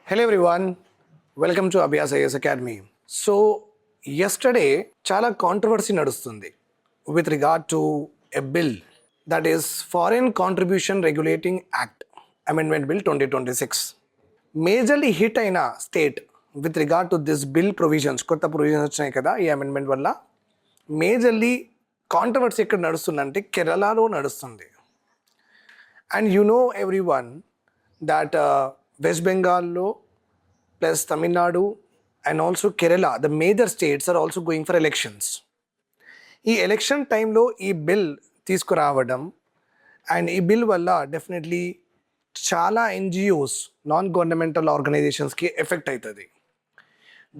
Hello everyone, welcome to Abhyas IAS Academy. So yesterday చాలా controversy నడుస్తుంది with regard to a bill that is Foreign Contribution Regulating Act Amendment Bill 2026. Majorly hit అయిన state with regard to this bill provisions కొత్త provisions వచ్చినాయి కదా ఈ amendment వల్ల majorly controversy ఎక్కడ నడుస్తుందంటే కేరళలో నడుస్తుంది. And you know every one that West Bengal plus Tamil Nadu and also Kerala, the major states are also going for elections. ఈ election టైంలో ఈ బిల్ తీసుకురావడం అండ్ ఈ బిల్ వల్ల డెఫినెట్లీ చాలా ఎన్జిఓస్ నాన్ గవర్నమెంటల్ ఆర్గనైజేషన్స్కి ఎఫెక్ట్ అవుతుంది.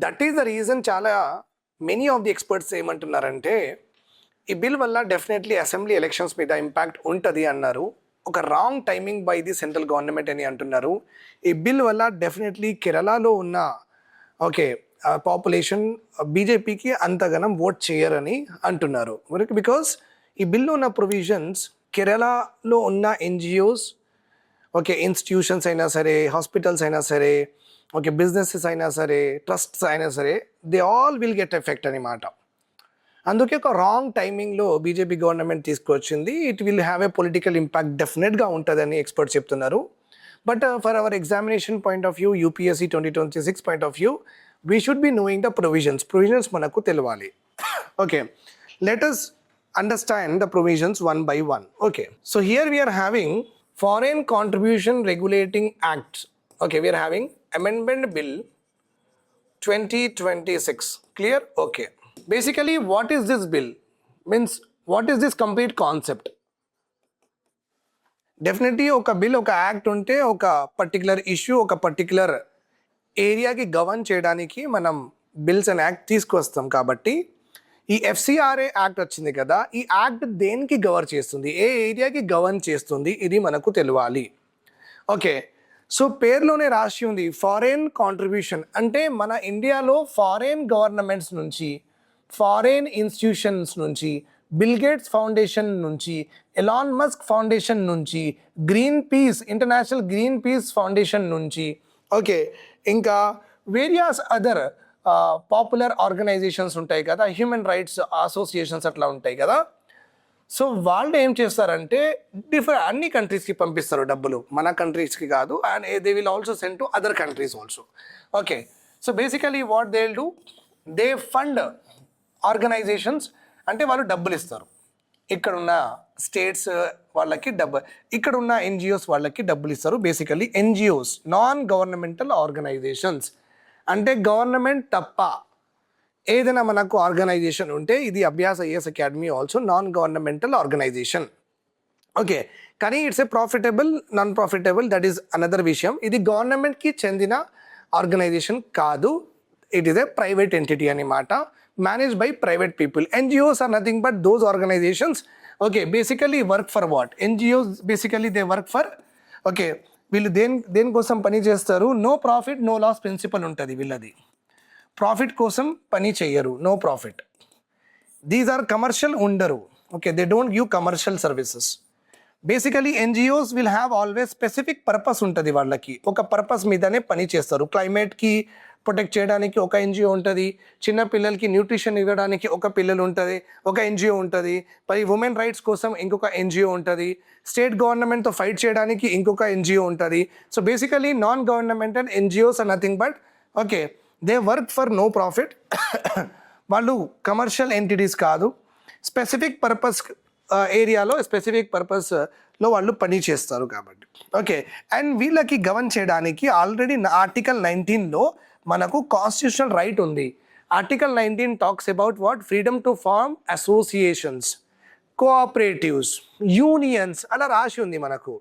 That is the reason చాలా many of the experts ఏమంటున్నారంటే ఈ బిల్ వల్ల డెఫినెట్లీ అసెంబ్లీ ఎలక్షన్స్ మీద ఇంపాక్ట్ ఉంటుంది అన్నారు. ఒక wrong timing by the central government అని అంటున్నారు. ఈ బిల్ వల్ల డెఫినెట్లీ కేరళలో ఉన్న పాపులేషన్ బీజేపీకి అంతగానం ఓట్ చేయరని అంటున్నారు. బికాస్ ఈ బిల్లో ఉన్న ప్రొవిజన్స్ కేరళలో ఉన్న ఎన్జిఓస్ ఇన్స్టిట్యూషన్స్ అయినా సరే, హాస్పిటల్స్ అయినా సరే, బిజినెసెస్ అయినా సరే, ట్రస్ట్స్ అయినా సరే, they all will get effect అనమాట. అందుకే ఒక రాంగ్ టైమింగ్లో బీజేపీ గవర్నమెంట్ తీసుకొచ్చింది. It will have a political impact డెఫినెట్గా ఉంటుందని ఎక్స్పర్ట్స్ చెప్తున్నారు. But for hour examination point of view, UPSC 2026 point of view, we should be knowing the provisions మనకు తెలియాలి. Okay, let us understand the provisions one by one. Okay, so here we are having Foreign Contribution Regulating Act. Okay, we are having Amendment Bill 2026. Clear? Okay. Basically, what is this bill? Means, what is this complete concept? Definitely, ఒక bill, ఒక act ఉంటే ఒక particular issue, ఒక particular ఏరియాకి govern చేయడానికి మనం bills and act తీసుకొస్తాం. కాబట్టి ఈ ఎఫ్సిఆర్ఏ యాక్ట్ వచ్చింది కదా, ఈ యాక్ట్ దేనికి గవర్న్ చేస్తుంది, ఏ ఏరియాకి గవర్న్ చేస్తుంది, ఇది మనకు తెలియాలి. ఓకే, సో పేరులోనే రాసి ఉంది ఫారెన్ కాంట్రిబ్యూషన్. అంటే మన ఇండియాలో ఫారెన్ గవర్నమెంట్స్ నుంచి, ఫారెన్ ఇన్స్టిట్యూషన్స్ నుంచి, బిల్ గేట్స్ ఫౌండేషన్ నుంచి, ఎలాన్ మస్క్ ఫౌండేషన్ నుంచి, green peas, international green peas foundation నుంచి, ఇంకా వేరియస్ అదర్ పాపులర్ ఆర్గనైజేషన్స్ ఉంటాయి కదా, హ్యూమన్ రైట్స్ అసోసియేషన్స్ అట్లా ఉంటాయి కదా. సో వాళ్ళు ఏం చేస్తారంటే అన్ని కంట్రీస్కి పంపిస్తారు డబ్బులు, మన కంట్రీస్కి కాదు. And they will also send to other countries also. Okay, so basically what they will do, they fund organizations. అంటే వాళ్ళు డబ్బులు ఇస్తారు, ఇక్కడున్న స్టేట్స్ వాళ్ళకి ఇక్కడున్న ఎన్జిఓస్ వాళ్ళకి డబ్బులు ఇస్తారు. Basically NGOs, non governmental organisations. అంటే గవర్నమెంట్ తప్ప ఏదైనా మనకు ఆర్గనైజేషన్ ఉంటే, ఇది Abhyas IAS academy also non governmental organisation. Okay, కానీ it's a profitable, non profitable, that is another విషయం. ఇది గవర్నమెంట్కి చెందిన ఆర్గనైజేషన్ కాదు, it is a private entity అనమాట, managed by private people. NGOs are nothing but those organizations, basically work for what? NGOs basically they work for, వీళ్ళు దేనికోసం పని చేస్తారు, no profit no loss principle ఉంటుంది వీళ్ళది. ప్రాఫిట్ కోసం పని చెయ్యరు, no profit. These are commercial ఉండరు. They don't give commercial services. Basically NGOs will have always specific purpose ఉంటుంది, వాళ్ళకి ఒక పర్పస్ మీదనే పని చేస్తారు. క్లైమేట్కి ప్రొటెక్ట్ చేయడానికి ఒక ఎన్జిఓ ఉంటుంది, చిన్న పిల్లలకి న్యూట్రిషన్ ఇవ్వడానికి ఒక పిల్లలు ఉంటుంది, ఒక ఎన్జిఓ ఉంటుంది, మరి ఉమెన్ రైట్స్ కోసం ఇంకొక ఎన్జిఓ ఉంటుంది, స్టేట్ గవర్నమెంట్తో ఫైట్ చేయడానికి ఇంకొక ఎన్జిఓ ఉంటుంది. So basically non governmental NGOs are nothing but they work for no profit. వాళ్ళు కమర్షియల్ ఎంటిటీస్ కాదు, స్పెసిఫిక్ పర్పస్ ఏరియాలో స్పెసిఫిక్ పర్పస్లో వాళ్ళు పని చేస్తారు కాబట్టి. అండ్ వీళ్ళకి గవర్న్ చేయడానికి ఆల్రెడీ ఆర్టికల్ 19లో మనకు కాన్స్టిట్యూషనల్ రైట్ ఉంది. Article 19 talks about what? Freedom to form associations, cooperatives, unions అలా రాసి ఉంది మనకు.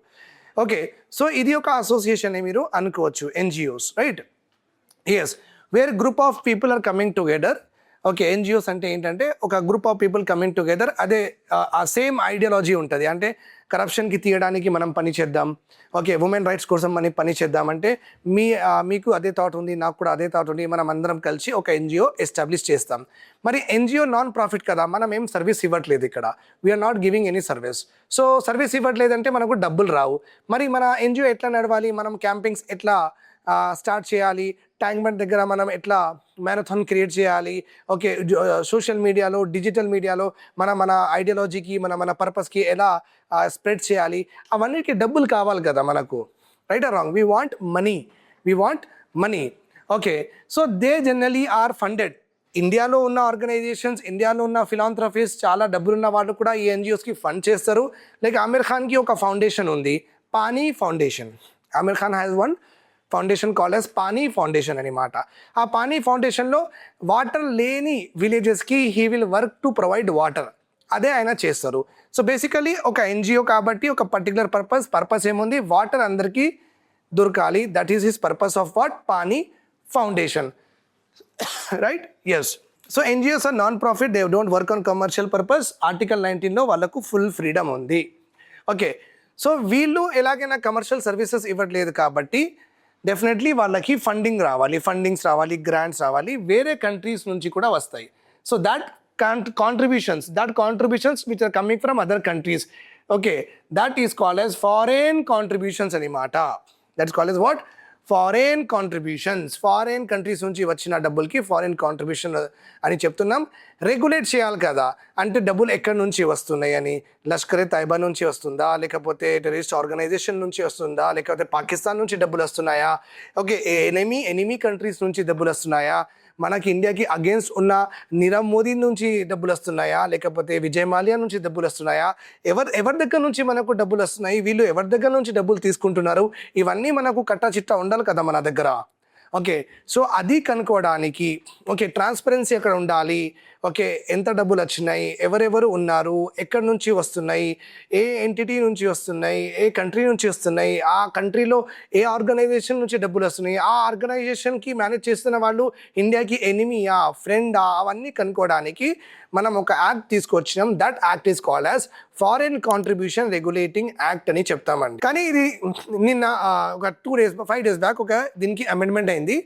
సో ఇది ఒక అసోసియేషన్ మీరు అనుకోవచ్చు, NGOs, right? Yes, where group of people are coming together. NGOs అంటే ఏంటంటే ఒక group of people coming together, అదే ఆ సేమ్ ఐడియాలజీ ఉంటుంది. అంటే కరప్షన్కి తీయడానికి మనం పని చేద్దాం, ఉమెన్ రైట్స్ కోసం మనం పని చేద్దాం అంటే మీకు అదే థాట్ ఉంది, నాకు కూడా అదే థాట్ ఉంది, మనం అందరం కలిసి ఒక ఎన్జిఓ ఎస్టాబ్లిష్ చేస్తాం. మరి ఎన్జిఓ నాన్ ప్రాఫిట్ కదా, మనం ఏం సర్వీస్ ఇవ్వట్లేదు ఇక్కడ, we are not giving any service. So service ఇవ్వట్లేదంటే మనకు డబ్బులు రావు. మరి మన ఎన్జిఓ ఎట్లా నడవాలి, మనం క్యాంపింగ్స్ ఎట్లా స్టార్ట్ చేయాలి, ట్యాంక్ బండ్ దగ్గర మనం ఎట్లా మ్యారథాన్ క్రియేట్ చేయాలి, ఓకే సోషల్ మీడియాలో డిజిటల్ మీడియాలో మన ఐడియాలజీకి మన పర్పస్కి ఎలా స్ప్రెడ్ చేయాలి, అవన్నిటికీ డబ్బులు కావాలి కదా మనకు. Right or wrong? We want money. Okay, so they generally are funded. ఇండియాలో ఉన్న ఆర్గనైజేషన్స్, ఇండియాలో ఉన్న ఫిలాంథ్రఫీస్, చాలా డబ్బులున్న వాళ్ళు కూడా ఈ ఎన్జిఓస్కి ఫండ్ చేస్తారు. లైక్ ఆమిర్ ఖాన్కి ఒక ఫౌండేషన్ ఉంది, Paani foundation. Aamir Khan has one foundation called as Paani foundation అనమాట. ఆ పానీ ఫౌండేషన్లో వాటర్ లేని విలేజెస్కి he will work to provide water, అదే ఆయన చేస్తారు. సో బేసికలీ ఒక ఎన్జిఓ కాబట్టి ఒక పర్టికులర్ పర్పస్ ఏముంది, వాటర్ అందరికీ దొరకాలి. That is his purpose of what? Paani foundation. Right? Yes. So NGOs are non profit, they don't work on commercial purpose. Article 19లో వాళ్ళకు ఫుల్ ఫ్రీడమ్ ఉంది. ఓకే, సో వీళ్ళు ఎలాగైనా కమర్షియల్ సర్వీసెస్ ఇవ్వట్లేదు కాబట్టి డెఫినెట్లీ వాళ్ళకి ఫండింగ్స్ రావాలి, గ్రాంట్స్ రావాలి, వేరే కంట్రీస్ నుంచి కూడా వస్తాయి. So that contributions which are coming from other countries, okay, that is called as foreign contributions anamata. That's called as what? Foreign contributions. Foreign countries నుంచి వచ్చిన డబ్బులకి ఫారెన్ కాంట్రిబ్యూషన్ అని చెప్తున్నాం. రెగ్యులేట్ చేయాలి కదా, అంటే డబ్బులు ఎక్కడి నుంచి వస్తున్నాయి అని. లష్కర్ ఏ తైబా నుంచి వస్తుందా, లేకపోతే టెర్రరిస్ట్ ఆర్గనైజేషన్ నుంచి వస్తుందా, లేకపోతే పాకిస్తాన్ నుంచి డబ్బులు వస్తున్నాయా, ఓకే ఎనిమీ కంట్రీస్ నుంచి డబ్బులు వస్తున్నాయా, మనకి ఇండియాకి అగేన్స్ట్ ఉన్న నీరవ్ మోదీ నుంచి డబ్బులు వస్తున్నాయా, లేకపోతే విజయ్ మాల్యా నుంచి డబ్బులు వస్తున్నాయా, ఎవరి దగ్గర నుంచి మనకు డబ్బులు వస్తున్నాయి, వీళ్ళు ఎవరి దగ్గర నుంచి డబ్బులు తీసుకుంటున్నారు, ఇవన్నీ మనకు కట్టా చిట్టా ఉండాలి కదా మన దగ్గర. ఓకే, సో అది కనుక్కోవడానికి ఓకే ట్రాన్స్పరెన్సీ అక్కడ ఉండాలి. ఓకే, ఎంత డబ్బులు వచ్చినాయి, ఎవరెవరు ఉన్నారు, ఎక్కడి నుంచి వస్తున్నాయి, ఏ ఎంటిటీ నుంచి వస్తున్నాయి, ఏ కంట్రీ నుంచి వస్తున్నాయి, ఆ కంట్రీలో ఏ ఆర్గనైజేషన్ నుంచి డబ్బులు వస్తున్నాయి, ఆ ఆర్గనైజేషన్కి మేనేజ్ చేస్తున్న వాళ్ళు ఇండియాకి ఎనిమీయా, ఫ్రెండా, అవన్నీ కనుక్కోవడానికి మనం ఒక యాక్ట్ తీసుకొచ్చినాం. That act is called as foreign contribution regulating act అని చెప్తామండి. కానీ ఇది నిన్న ఒక 5 days బ్యాక్ దీనికి అమెండ్మెంట్ అయింది.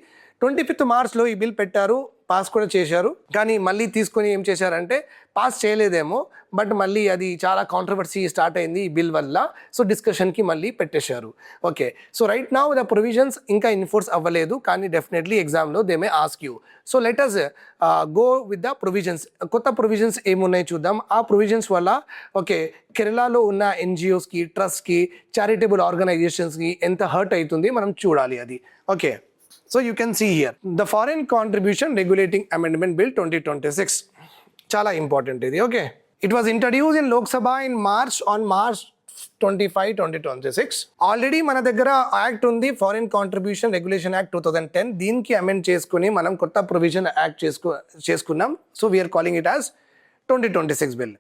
25th Marchలో ఈ బిల్ పెట్టారు, పాస్ కూడా చేశారు. కానీ మళ్ళీ తీసుకొని ఏం చేశారంటే పాస్ చేయలేదేమో, బట్ మళ్ళీ అది చాలా కాంట్రవర్సీ స్టార్ట్ అయింది ఈ బిల్ వల్ల. సో డిస్కషన్కి మళ్ళీ పెట్టేశారు. Okay, so right now the provisions ఇంకా ఎన్ఫోర్స్ అవ్వలేదు, కానీ డెఫినెట్లీ ఎగ్జామ్లో they may ask you. So let us go with the provisions. కొత్త ప్రొవిజన్స్ ఏమున్నాయి చూద్దాం. ఆ ప్రొవిజన్స్ వల్ల ఓకే కేరళలో ఉన్న ఎన్జిఓస్కి, ట్రస్ట్కి, చారిటబుల్ ఆర్గనైజేషన్స్కి ఎంత హర్ట్ అవుతుంది మనం చూడాలి అది. Okay, so you can see here the Foreign Contribution Regulating Amendment Bill 2026 chala important idi. Okay, it was introduced in Lok Sabha on March 25, 2026. already mana daggara act undi Foreign Contribution Regulation Act 2010. దీనికి amend చేసుకొని మనం కొత్త provision act చేసుకున్నాం. So we are calling it as 2026 bill.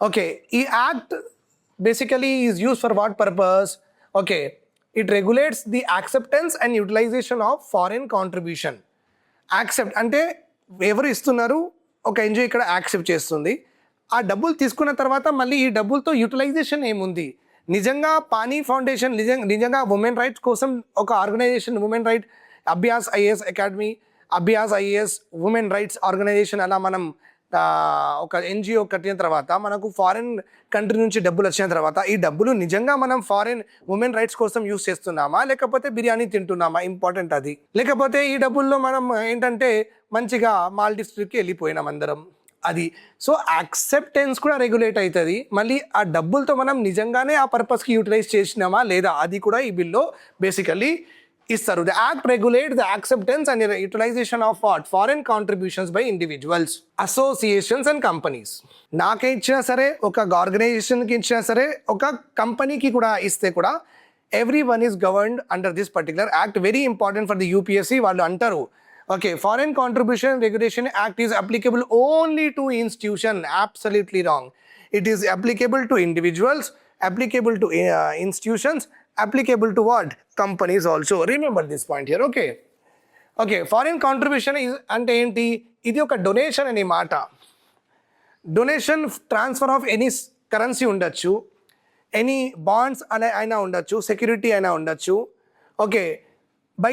Okay, ఈ act basically is used for what purpose? Okay, it regulates the acceptance and utilization of foreign contribution. Accept అంటే ఎవరు ఇస్తున్నారు, ఒక ఎన్జిఓ ఇక్కడ యాక్సెప్ట్ చేస్తుంది. ఆ డబ్బులు తీసుకున్న తర్వాత మళ్ళీ ఈ డబ్బులతో యూటిలైజేషన్ ఏముంది. నిజంగా పానీ ఫౌండేషన్ నిజంగా ఉమెన్ రైట్స్ కోసం ఒక organization, women right Abhyas IAS academy, Abhyas IAS women rights organization, అలా మనం ఒక ఎన్జిఓ కట్టిన తర్వాత మనకు ఫారెన్ కంట్రీ నుంచి డబ్బులు వచ్చిన తర్వాత ఈ డబ్బులు నిజంగా మనం ఫారెన్ ఉమెన్ రైట్స్ కోసం యూస్ చేస్తున్నామా, లేకపోతే బిర్యానీ తింటున్నామా, ఇంపార్టెంట్ అది. లేకపోతే ఈ డబ్బుల్లో మనం ఏంటంటే మంచిగా మాల్దీవ్స్ ట్రిప్కి వెళ్ళిపోయినాం అందరం, అది. సో యాక్సెప్టెన్స్ కూడా రెగ్యులేట్ అవుతుంది. మళ్ళీ ఆ డబ్బులతో మనం నిజంగానే ఆ పర్పస్కి యూటిలైజ్ చేసినామా లేదా, అది కూడా ఈ బిల్లో బేసికల్లీ ఇస్తారు. The act regulate the acceptance and utilization of what foreign contributions by individuals, associations and companies. నాకే ఇచ్చినా సరే, ఒక ఆర్గనైజేషన్కి ఇచ్చినా సరే, ఒక కంపెనీకి కూడా ఇస్తే కూడా every one is governed under this particular act. Very important for the UPSC. వాళ్ళు అంటారు okay foreign contribution regulation act is applicable only to institution. Absolutely wrong. It is applicable to individuals, applicable to institutions, applicable to what? Companies also. Remember this point here. Okay, foreign contribution is ante enti, idi oka donation ani mata. Donation, transfer of any currency undachu, any bonds aina undachu, security aina undachu. Okay, by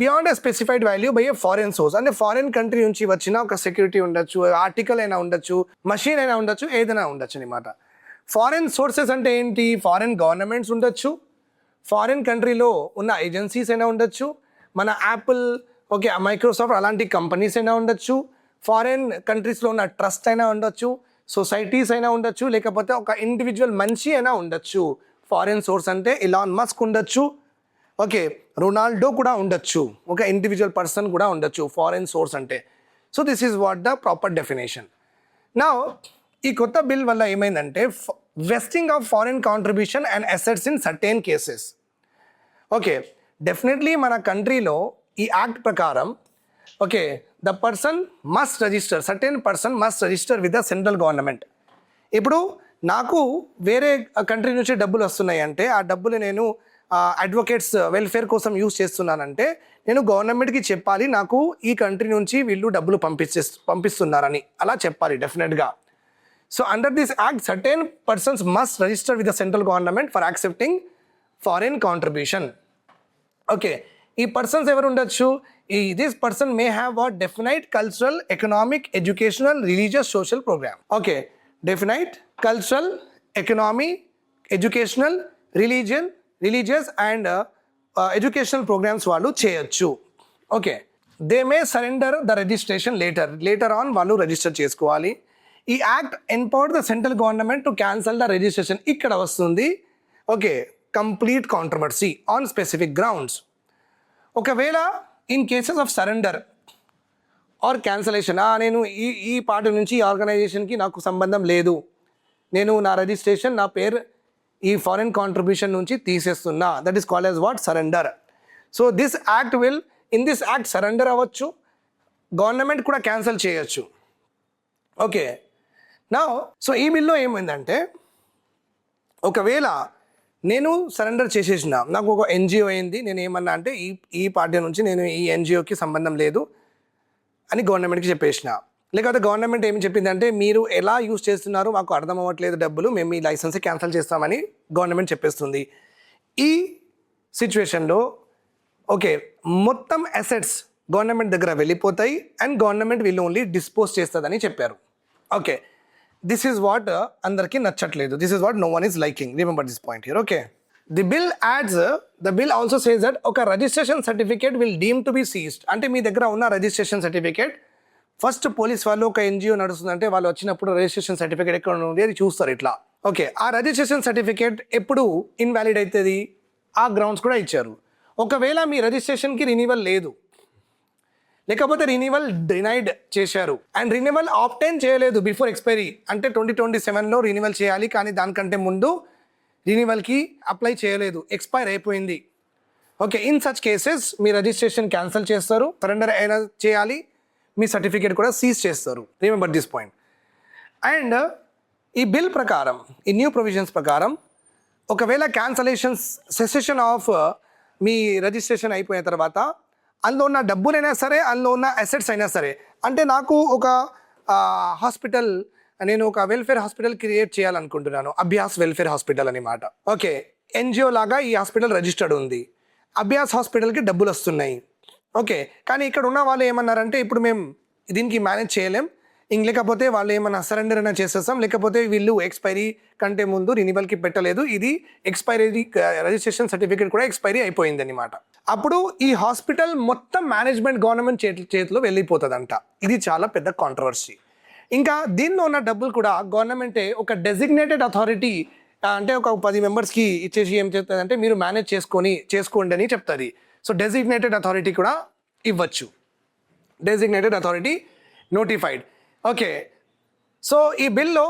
beyond a specified value by a foreign source. అంటే foreign country నుంచి వచ్చిన ఒక security ఉండొచ్చు, article అయినా ఉండొచ్చు, machine అయినా ఉండొచ్చు, ఏదైనా ఉండొచ్చు అనమాట. ఫారెన్ సోర్సెస్ అంటే ఏంటి? ఫారెన్ గవర్నమెంట్స్ ఉండొచ్చు, ఫారిన్ కంట్రీలో ఉన్న ఏజెన్సీస్ అయినా ఉండొచ్చు, మన యాపిల్, ఓకే, మైక్రోసాఫ్ట్ అలాంటి కంపెనీస్ అయినా ఉండొచ్చు, ఫారెన్ కంట్రీస్లో ఉన్న ట్రస్ట్ అయినా ఉండొచ్చు, సొసైటీస్ అయినా ఉండొచ్చు, లేకపోతే ఒక ఇండివిజువల్ మనిషి అయినా ఉండొచ్చు. ఫారెన్ సోర్స్ అంటే ఇలాన్ మస్క్ ఉండొచ్చు, ఓకే, రొనాల్డో కూడా ఉండొచ్చు, ఒక ఇండివిజువల్ పర్సన్ కూడా ఉండొచ్చు ఫారెన్ సోర్స్ అంటే. So this is what the proper definition. నా ఈ కొత్త బిల్ వల్ల ఏమైందంటే vesting of foreign contribution and assets in certain cases. Okay, definitely మన కంట్రీలో ఈ యాక్ట్ ప్రకారం, okay, the person must register, certain person must register with the central government. ఇప్పుడు నాకు వేరే కంట్రీ నుంచి డబ్బులు వస్తున్నాయి అంటే ఆ డబ్బులు నేను అడ్వకేట్స్ వెల్ఫేర్ కోసం యూజ్ చేస్తున్నానంటే నేను గవర్నమెంట్కి చెప్పాలి, నాకు ఈ కంట్రీ నుంచి వీళ్ళు డబ్బులు పంపిస్తున్నారని అలా చెప్పాలి డెఫినెట్గా. So under this act certain persons must register with the central government for accepting foreign contribution. Okay, ఈ పర్సన్స్ ఎవరు ఉండొచ్చు? This person may have what definite cultural, economic, educational, religious, social program. Okay, definite cultural, economy, educational, religious and educational programs వాళ్ళు చేయొచ్చు. Okay, they may surrender the registration later on వాళ్ళు register చేసుకోవాలి. ఈ act empower the central government to cancel the registration. ఇక్కడ వస్తుంది, okay, complete controversy on specific grounds. ఒకవేళ in cases of surrender or cancellation, నేను ఈ పార్టీ నుంచి ఈ ఆర్గనైజేషన్కి నాకు సంబంధం లేదు, నేను నా రిజిస్ట్రేషన్, నా పేరు ఈ ఫారెన్ కాంట్రిబ్యూషన్ నుంచి తీసేస్తున్నా, that is called as what, surrender. So this act will, in this act surrender అవ్వచ్చు, గవర్నమెంట్ కూడా క్యాన్సిల్ చేయొచ్చు. ఓకే, నా సో ఈ బిల్లో ఏమైందంటే ఒకవేళ నేను సరెండర్ చేసేసిన, నాకు ఒక ఎన్జిఓ అయింది, నేను ఏమన్నా అంటే ఈ పార్టీ నుంచి నేను ఈ ఎన్జిఓకి సంబంధం లేదు అని గవర్నమెంట్కి చెప్పేసిన, లేకపోతే గవర్నమెంట్ ఏమి చెప్పిందంటే మీరు ఎలా యూజ్ చేస్తున్నారు మాకు అర్థం అవ్వట్లేదు డబ్బులు, మేము ఈ లైసెన్స్ క్యాన్సిల్ చేస్తామని గవర్నమెంట్ చెప్పేస్తుంది. ఈ సిచ్యువేషన్లో ఓకే, మొత్తం అసెట్స్ గవర్నమెంట్ దగ్గర వెళ్ళిపోతాయి అండ్ గవర్నమెంట్ వీళ్ళు ఓన్లీ డిస్పోజ్ చేస్తుందని చెప్పారు. ఓకే, దిస్ ఈజ్ వాట్ అందరికీ నచ్చట్లేదు, this is what no one is liking. Remember this point here. Okay, the bill also says that ఒక registration certificate will deem to be seized. అంటే మీ దగ్గర ఉన్న రిజిస్ట్రేషన్ సర్టిఫికేట్ ఫస్ట్ పోలీస్ వాళ్ళు, ఒక NGO నడుస్తుందంటే వాళ్ళు వచ్చినప్పుడు రిజిస్ట్రేషన్ సర్టిఫికేట్ ఎక్కడ ఉంది అది చూస్తారు ఇట్లా. ఓకే, ఆ రిజిస్ట్రేషన్ సర్టిఫికేట్ ఎప్పుడు ఇన్వాలిడ్ అవుతుంది ఆ గ్రౌండ్స్ కూడా ఇచ్చారు. ఒకవేళ మీ రిజిస్ట్రేషన్కి రినివల్ లేదు, లేకపోతే రినివల్ డినైడ్ చేశారు అండ్ రినివల్ ఆప్టైన్ చేయలేదు బిఫోర్ ఎక్స్పైరీ, అంటే 2027లో రినివల్ చేయాలి కానీ దానికంటే ముందు రినివల్కి అప్లై చేయలేదు, ఎక్స్పైర్ అయిపోయింది. Okay, in such cases me registration cancel చేస్తారు, సరెండర్ అయినా చేయాలి, మీ సర్టిఫికేట్ కూడా సీజ్ చేస్తారు. Remember this point. అండ్ ఈ బిల్ ప్రకారం, ఈ న్యూ ప్రొవిజన్స్ ప్రకారం ఒకవేళ సెసెషన్ ఆఫ్ మీ రిజిస్ట్రేషన్ అయిపోయిన తర్వాత అందులో ఉన్న డబ్బులైనా సరే, అందులో ఉన్న అసెట్స్ అయినా సరే, అంటే నాకు ఒక హాస్పిటల్, నేను ఒక వెల్ఫేర్ హాస్పిటల్ క్రియేట్ చేయాలనుకుంటున్నాను, అభ్యాస్ వెల్ఫేర్ హాస్పిటల్ అని మాట. ఓకే, ఎన్జిఓ లాగా ఈ హాస్పిటల్ రిజిస్టర్డ్ ఉంది, అభ్యాస్ హాస్పిటల్కి డబ్బులు వస్తున్నాయి. ఓకే, కానీ ఇక్కడ ఉన్న వాళ్ళు ఏమన్నారంటే ఇప్పుడు మేము దీనికి మేనేజ్ చేయలేం, లేకపోతే వాళ్ళు ఏమన్నా సరెండర్ అయినా చేసేస్తాం, లేకపోతే వీళ్ళు ఎక్స్పైరీ కంటే ముందు రినివల్కి పెట్టలేదు, ఇది ఎక్స్పైరీ రిజిస్ట్రేషన్ సర్టిఫికేట్ కూడా ఎక్స్పైరీ అయిపోయింది అనమాట. అప్పుడు ఈ హాస్పిటల్ మొత్తం మేనేజ్మెంట్ గవర్నమెంట్ చేతిలో వెళ్ళిపోతుందంట. ఇది చాలా పెద్ద కాంట్రవర్సీ. ఇంకా దీనిలో ఉన్న డబ్బులు కూడా గవర్నమెంటే ఒక డెసిగ్నేటెడ్ అథారిటీ, అంటే ఒక 10 మెంబర్స్కి ఇచ్చేసి ఏం చెప్తుందంటే మీరు మేనేజ్ చేసుకోండి అని చెప్తుంది. సో డెసిగ్నేటెడ్ అథారిటీ కూడా ఇవ్వచ్చు, designated authority notified. Okay, so ఈ బిల్లో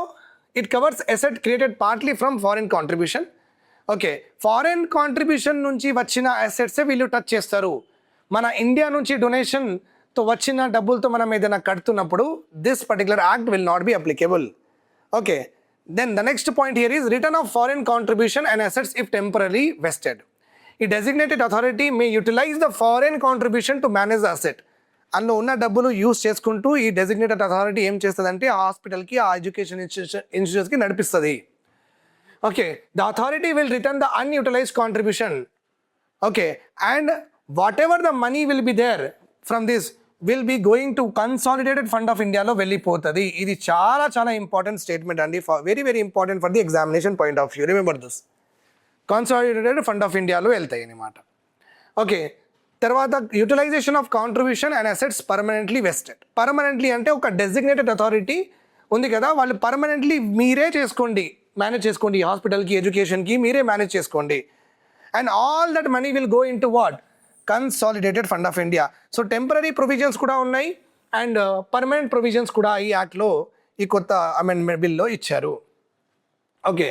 it covers asset created partly from foreign contribution. Okay, foreign contribution నుంచి వచ్చిన అసెట్సే వీళ్ళు టచ్ చేస్తారు. మన ఇండియా నుంచి డొనేషన్తో వచ్చిన డబ్బులతో మనం ఏదైనా కడుతున్నప్పుడు this particular act will not be applicable. Okay, then the next point here is return of foreign contribution and assets if temporary vested. ఈ designated authority may utilize the foreign contribution to manage the asset. అందులో ఉన్న డబ్బులు use చేసుకుంటూ ఈ designated authority ఏం చేస్తుందంటే ఆ హాస్పిటల్కి, ఆ ఎడ్యుకేషన్ ఇన్స్టిట్యూట్స్కి నడిపిస్తుంది. Okay, the authority will return the unutilized contribution. Okay, and whatever the money will be there from this will be going to consolidated fund of ఇండియాలో వెళ్ళిపోతుంది. ఇది చాలా చాలా ఇంపార్టెంట్ స్టేట్మెంట్ అండి, very very important for the examination point of view. Remember this, consolidated fund of ఇండియాలో వెళ్తాయి అన్నమాట. Okay, తర్వాత utilization of contribution and assets permanently vested. Permanently అంటే ఒక డెసిగ్నేటెడ్ అథారిటీ ఉంది కదా, వాళ్ళు పర్మనెంట్లీ మీరే చేసుకోండి, మేనేజ్ చేసుకోండి, హాస్పిటల్కి, ఎడ్యుకేషన్కి మీరే మేనేజ్ చేసుకోండి. And all that money will go in to what? Consolidated fund of India. So temporary provisions కూడా ఉన్నాయి అండ్ పర్మనెంట్ ప్రొవిజన్స్ కూడా ఈ యాక్ట్లో, ఈ కొత్త అమెండ్మెంట్ బిల్లో ఇచ్చారు. Okay,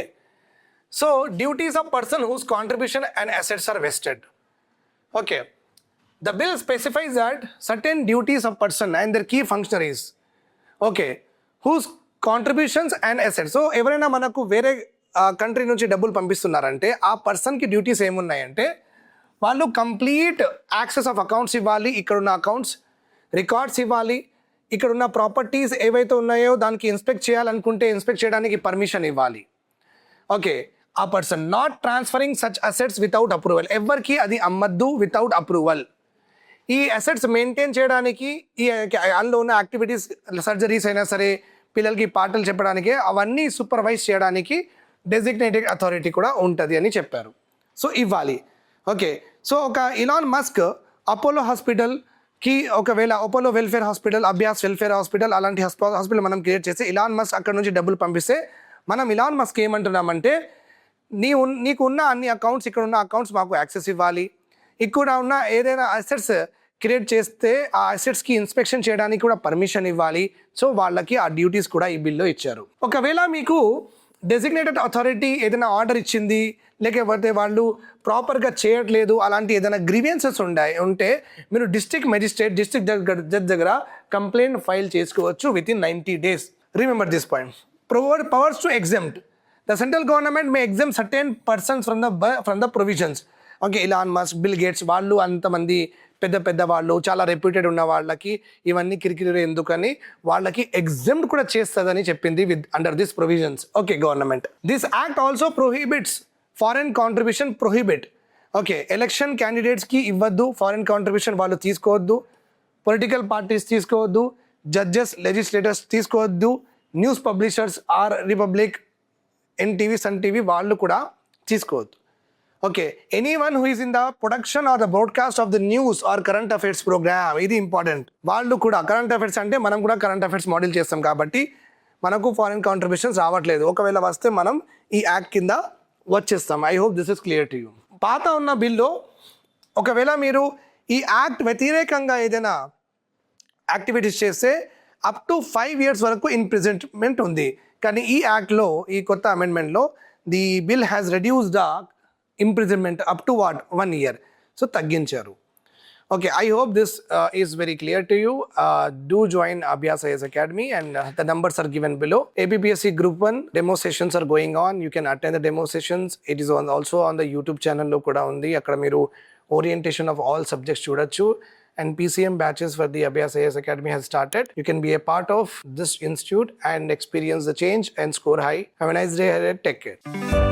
so duties of person whose contribution and assets are vested. Okay, the bill specifies that certain duties of person and their key functionaries, okay, whose contributions and assets. So ఎవరైనా మనకు వేరే country నుంచి డబ్బులు పంపిస్తున్నారంటే ఆ పర్సన్కి duties ఏమున్నాయంటే వాళ్ళు complete access of accounts ఇవ్వాలి, ఇక్కడున్న అకౌంట్స్ రికార్డ్స్ ఇవ్వాలి, ఇక్కడున్న ప్రాపర్టీస్ ఏవైతే ఉన్నాయో దానికి ఇన్స్పెక్ట్ చేయాలనుకుంటే ఇన్స్పెక్ట్ చేయడానికి పర్మిషన్ ఇవ్వాలి. ఓకే, ఆ person not transferring such assets without approval. ఎవరికి అది అమ్మద్దు వితౌట్ అప్రూవల్. ఈ అసెట్స్ మెయింటైన్ చేయడానికి, ఈ అందులో ఉన్న యాక్టివిటీస్, సర్జరీస్ అయినా సరే, పిల్లలకి పాటలు చెప్పడానికి, అవన్నీ సూపర్వైజ్ చేయడానికి డెసిగ్నేటెడ్ అథారిటీ కూడా ఉంటుంది అని చెప్పారు. సో ఇవ్వాలి. ఓకే, సో ఒక ఇలాన్ మస్క్ అపోలో హాస్పిటల్కి, ఒకవేళ Apollo welfare hospital, Abhyas welfare hospital, అలాంటి హాస్పిటల్ మనం క్రియేట్ చేసి ఇలాన్ మస్క్ అక్కడ నుంచి డబ్బులు పంపిస్తే మనం ఇలాన్ మస్క్ ఏమంటున్నామంటే నీకు ఉన్న అన్ని అకౌంట్స్, ఇక్కడ ఉన్న అకౌంట్స్ మాకు యాక్సెస్ ఇవ్వాలి, ఇక్కడ ఉన్న ఏదైనా అసెట్స్ క్రియేట్ చేస్తే ఆ అసెట్స్కి ఇన్స్పెక్షన్ చేయడానికి కూడా పర్మిషన్ ఇవ్వాలి. సో వాళ్ళకి ఆ డ్యూటీస్ కూడా ఈ బిల్లో ఇచ్చారు. ఒకవేళ మీకు డెసిగ్నేటెడ్ అథారిటీ ఏదైనా ఆర్డర్ ఇచ్చింది, లేకపోతే వాళ్ళు ప్రాపర్గా చేయట్లేదు, అలాంటి ఏదైనా గ్రీవియన్సెస్ ఉంటే మీరు డిస్ట్రిక్ట్ మెజిస్ట్రేట్, డిస్ట్రిక్ట్ జడ్జ్ దగ్గర కంప్లైంట్ ఫైల్ చేసుకోవచ్చు with in 90 days. Remember this point. Powers to exempt. The central government May exempt certain persons from the provisions. Okay, Elon Musk, bill gates, వాళ్ళు అంతమంది పెద్ద వాళ్ళు, చాలా reputed ఉన్న వాళ్ళకి ఇవన్నీ కిరికిరి ఎందుకని వాళ్ళకి ఎగ్జెంప్ట్ కూడా చేస్తుందని చెప్పింది with under this provisions. Okay, government. This act also prohibits foreign contribution. Prohibit. Okay, election క్యాండిడేట్స్కి ఇవ్వద్దు ఫారెన్ కాంట్రిబ్యూషన్, వాళ్ళు తీసుకోవద్దు. పొలిటికల్ పార్టీస్ తీసుకోవద్దు. జడ్జెస్, లెజిస్లేటర్స్ తీసుకోవద్దు. News publishers or Republic, NTV, Sun TV వాళ్ళు కూడా తీసుకోవద్దు. Okay, anyone who is in the production or the broadcast of the news or current affairs program, ఇది ఇంపార్టెంట్. వాళ్ళు కూడా కరెంట్ అఫైర్స్ అంటే మనం కూడా కరెంట్ అఫైర్స్ మోడల్ చేస్తాం కాబట్టి మనకు ఫారెన్ కాంట్రిబ్యూషన్స్ రావట్లేదు. ఒకవేళ వస్తే మనం ఈ యాక్ట్ కింద వచ్చేస్తాం. I hope this is clear to you. పాత ఉన్న బిల్లో ఒకవేళ మీరు ఈ యాక్ట్ వ్యతిరేకంగా ఏదైనా యాక్టివిటీస్ చేస్తే అప్ టు 5 years వరకు ఇంప్రిజన్మెంట్ ఉంది. కానీ ఈ యాక్ట్లో, ఈ కొత్త అమెండ్మెంట్లో the bill has reduced the imprisonment up to what? 1 year. So తగ్గించారు. Okay, I hope this is very clear to you. Do join Abhyas IAS Academy and the numbers are given below. APPSC Group 1 demo sessions are going on. You can attend the demo sessions. It is also on the YouTube channel lo kuda undi. Akkada meeru orientation of all subjects chudochu. And PCM batches for the Abhyas IAS Academy has started. You can be a part of this institute and experience the change and score high. Have a nice day ahead. Take care.